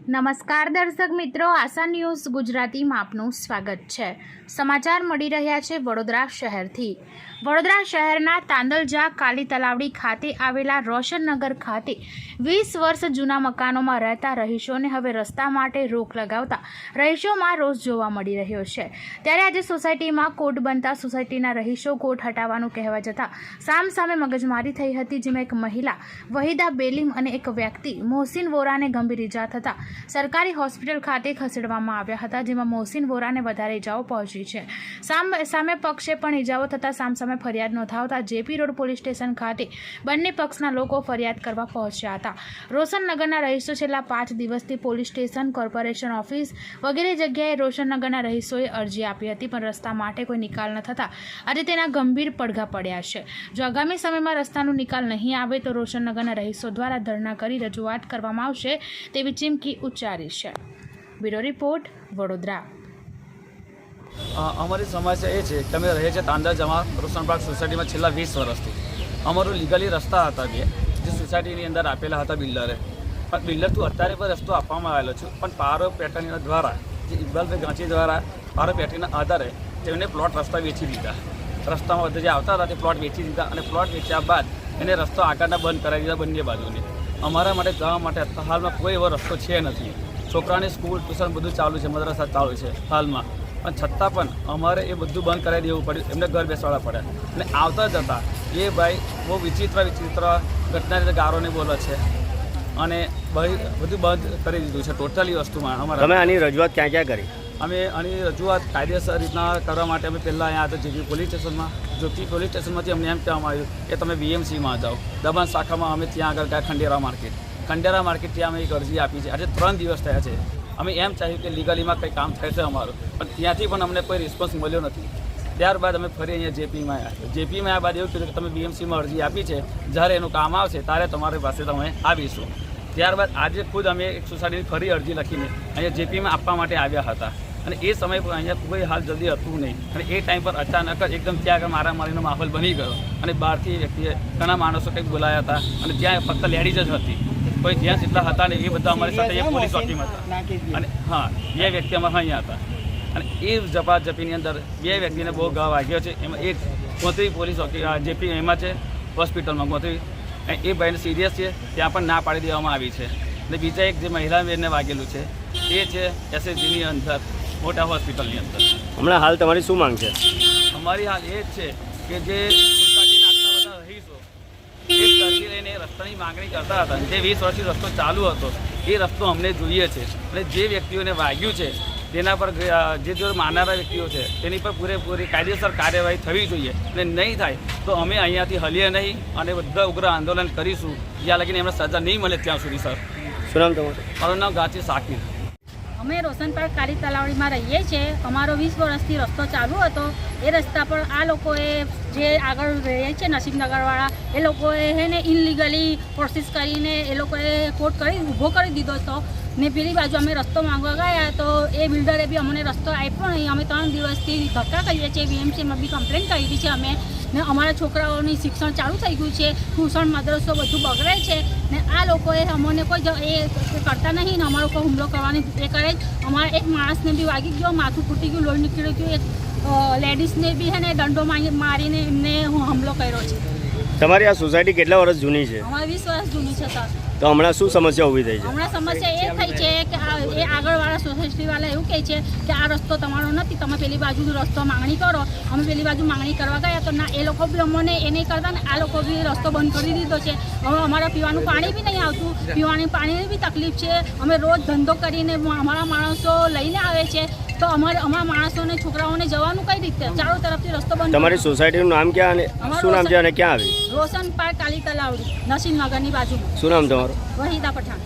નમસ્કાર દર્શક મિત્રો, આશા ન્યૂઝ ગુજરાતીમાં આપનું સ્વાગત છે। સમાચાર મળી રહ્યા છે વડોદરા શહેરથી। વડોદરા શહેરના તાંદલજા કાલી તલાવડી ખાતે આવેલા રોશનનગર ખાતે 20 વર્ષ જૂના મકાનોમાં રહેતા રહીશોને હવે રસ્તા માટે રોક લગાવતા રહીશોમાં રોષ જોવા મળી રહ્યો છે। ત્યારે આજે સોસાયટીમાં કોર્ટ બનતા સોસાયટીના રહીશો કોર્ટ હટાવવાનું કહેવા જતાં સામસામે મગજમારી થઈ હતી, જેમાં એક મહિલા વહીદા બેલીમ અને એક વ્યક્તિ મોહસિન વોરાને ગંભીર ઇજા થતાં સરકારી હોસ્પિટલ ખાતે ખસેડવામાં આવ્યા હતા, જેમાં મોહસિન વોરાને વધારે ઇજાઓ પહોંચી છે। સામે પક્ષે પણ ઇજાઓ થતાં સામસામે ફરિયાદ નોંધાવતા જેપી રોડ પોલીસ સ્ટેશન ખાતે બંને પક્ષના લોકો ફરિયાદ કરવા પહોંચ્યા હતા। રોશનનગરના રહીશો છેલ્લા 5 દિવસથી પોલીસ સ્ટેશન, કોર્પોરેશન ઓફિસ વગેરે જગ્યાએ રોશનનગરના રહીશોએ અરજી આપી હતી, પણ રસ્તા માટે કોઈ નિકાલ ન થતાં આજે તેના ગંભીર પડઘા પડ્યા છે। જો આગામી સમયમાં રસ્તાનો નિકાલ નહીં આવે તો રોશનનગરના રહીશો દ્વારા ધરણા કરી રજૂઆત કરવામાં આવશે તેવી ચીમકી ઉચ્ચારી છે। Bureau report, Vadodara. અમારી સમસ્યા એ છે કે અમે રહીએ છીએ તાંદલજામાં રોશનબાગ સોસાયટીમાં છેલ્લા 20 વર્ષથી। અમારું લીગલી રસ્તા હતા જે સોસાયટીની અંદર આપેલા હતા બિલ્ડરે, પણ બિલ્ડર તું અત્યારે પણ રસ્તો આપવામાં આવેલો છે, પણ પારો પેટર્ન દ્વારા જે ઇકબાલભાઈ ગાંચી દ્વારા પારો પેટર્નના આધારે તેમને પ્લોટ રસ્તા વેચી દીધા। રસ્તામાં બધા જે આવતા હતા તે પ્લોટ વેચી દીધા અને પ્લોટ વેચ્યા બાદ એને રસ્તો આગળના બંધ કરાવી દીધા બંને બાજુની। અમારા માટે જવા માટે હાલમાં કોઈ એવો રસ્તો છે નથી। છોકરાની સ્કૂલ, ટ્યુશન બધું ચાલુ છે, મદ્રસા ચાલુ છે હાલમાં, પણ છતાં પણ અમારે એ બધું બંધ કરાવી દેવું પડ્યું, એમને ઘર બેસાડવા પડ્યા। અને આવતા જતાં એ ભાઈ બહુ વિચિત્ર ઘટના રીતે ગારોને બોલે છે અને બધું બંધ કરી દીધું છે ટોટલી વસ્તુમાં। અમારા તમે આની રજૂઆત ક્યાં ક્યાં કરી? અમે આની રજૂઆત કાયદેસર રીતના કરવા માટે અમે પહેલાં અહીંયા હતા જેપી પોલીસ સ્ટેશનમાં। જેપી પોલીસ સ્ટેશનમાંથી અમને એમ કહેવામાં આવ્યું કે તમે બીએમસીમાં જાઓ। દબાણ શાખામાં અમે ત્યાં આગળ ગયા ખંડેરા માર્કેટ ત્યાં અમે એક અરજી આપી છે। આજે 3 દિવસ થયા છે। અમે એમ ચાહ્યું કે લીગલીમાં કંઈ કામ થશે અમારું, પણ ત્યાંથી પણ અમને કોઈ રિસ્પોન્સ મળ્યો નથી। ત્યારબાદ અમે ફરી અહીંયા જેપીમાં આવ્યા। જેપીમાં આવ્યા બાદ એવું કીધું કે તમે બીએમસીમાં અરજી આપી છે, જ્યારે એનું કામ આવશે ત્યારે તમારી પાસે તમે આવીશું। ત્યારબાદ આજે ખુદ અમે એક સોસાયટીની ફરી અરજી લખીને અહીંયા જેપીમાં આપવા માટે આવ્યા હતા, અને એ સમય પર અહીંયા કોઈ હાલ જલ્દી હતું નહીં, અને એ ટાઈમ પર અચાનક જ એકદમ ત્યાં આગળ મારામારીનો માહોલ બની ગયો, અને બહારથી વ્યક્તિએ ઘણા માણસો કંઈક બોલાયા હતા, અને ત્યાં ફક્ત લેડીઝ જ હતી, કોઈ જ્યાં જેટલા હતા ને એ બધા અમારી સાથે એક પોલીસ ચોકીમાં હતા। અને હા, 2 વ્યક્તિ અમારા અહીંયા હતા, અને એ ઝપાઝપીની અંદર 2 વ્યક્તિને બહુ ઘા વાગ્યો છે। એમાં એક ગોત્રી પોલીસ ચોકી જેપી એમાં છે હોસ્પિટલમાં ગોત્રી, એ ભાઈને સિરિયસ છે, ત્યાં પણ ના પાડી દેવામાં આવી છે। અને બીજા એક જે મહિલા બેનને વાગેલું છે એ છે એસએસજીની અંદર મોટા હોસ્પિટલની અંદર। હમણાં હાલ તમારી શું માંગ છે? અમારી હાલ એ જ છે કે જે સોસાયટીના આટલા બધા રહીશો એક તરફી લઈને રસ્તાની માંગણી કરતા હતા, જે 20 વર્ષથી રસ્તો ચાલુ હતો એ રસ્તો અમને જોઈએ છે, અને જે વ્યક્તિઓને વાગ્યું છે તેના પર જે માનનારા વ્યક્તિઓ છે તેની પર પૂરેપૂરી કાયદેસર કાર્યવાહી થવી જોઈએ, અને નહીં થાય તો અમે અહીંયાથી હલીએ નહીં અને બધા ઉગ્ર આંદોલન કરીશું જ્યાં લગીને એમને સજા નહીં મળે ત્યાં સુધી। સર, શું નામ તમારું? મારું નામ ગાંચી સાકિર। અમે રોશનપાર્ક કાલી તલાવડીમાં રહીએ છીએ। અમારો 20 વર્ષથી રસ્તો ચાલુ હતો, એ રસ્તા પર આ લોકોએ જે આગળ રહે છે નસીબનગરવાળા, એ લોકોએ છે ને ઇનલીગલી પ્રોસેસ કરીને એ લોકોએ કોર્ટ ઊભો કરી દીધો હતો, ને પેલી બાજુ અમે રસ્તો માંગવા ગયા તો એ બિલ્ડરે બી અમને રસ્તો આપ્યો નહીં। અમે 3 દિવસથી ધક્કા કરીએ છીએ, બીએમસીમાં બી કમ્પ્લેન કરી છે અમે, ને અમારા છોકરાઓની શિક્ષણ ચાલુ થઈ ગયું છે, ટ્યુશન મદ્રસો બધું બગડે છે, ને આ લોકોએ અમને કોઈ એ કરતા નહીં, ને અમારો કોઈ હુમલો કરવાની એ કરે જ। અમારા એક માણસને બી વાગી ગયો, માથું ફૂટી ગયું, લોહી નીકળી ગયું, એક લેડીઝને બી છે ને દંડો મારીને એમને હુમલો કર્યો છે। તમારી આ સોસાયટી કેટલા વર્ષ જૂની છે? અમારે 20 વર્ષ જૂની છે સર। તો હમણાં શું સમસ્યા ઊભી થઈ છે? હમણાં સમસ્યા એ થઈ છે કે એ આગળવાળા સોસાયટીવાળા એવું કહે છે કે આ રસ્તો તમારો નથી, તમે પેલી બાજુ રસ્તો માંગણી કરો। અમે પેલી બાજુ માંગણી કરવા ગયા તો ના, એ લોકો બી અમને એ નહીં કરતા ને આ લોકો બી રસ્તો બંધ કરી દીધો છે। હવે અમારા પીવાનું પાણી બી નહીં આવતું, પીવાની પાણીની બી તકલીફ છે। અમે રોજ ધંધો કરીને અમારા માણસો લઈને આવે છે, તો અમારા માણસોને છોકરાઓને જવાનું કઈ રીતે? ચારો તરફથી રસ્તો બંધ। તમારી સોસાયટીનું નામ ક્યાં અને શું નામ છે અને ક્યાં આવી? રોશનપાર્ક કાલી તલાવડી, નસીબનગરની બાજુમાં। શું નામ તમારું? વહીદા પઠાણ।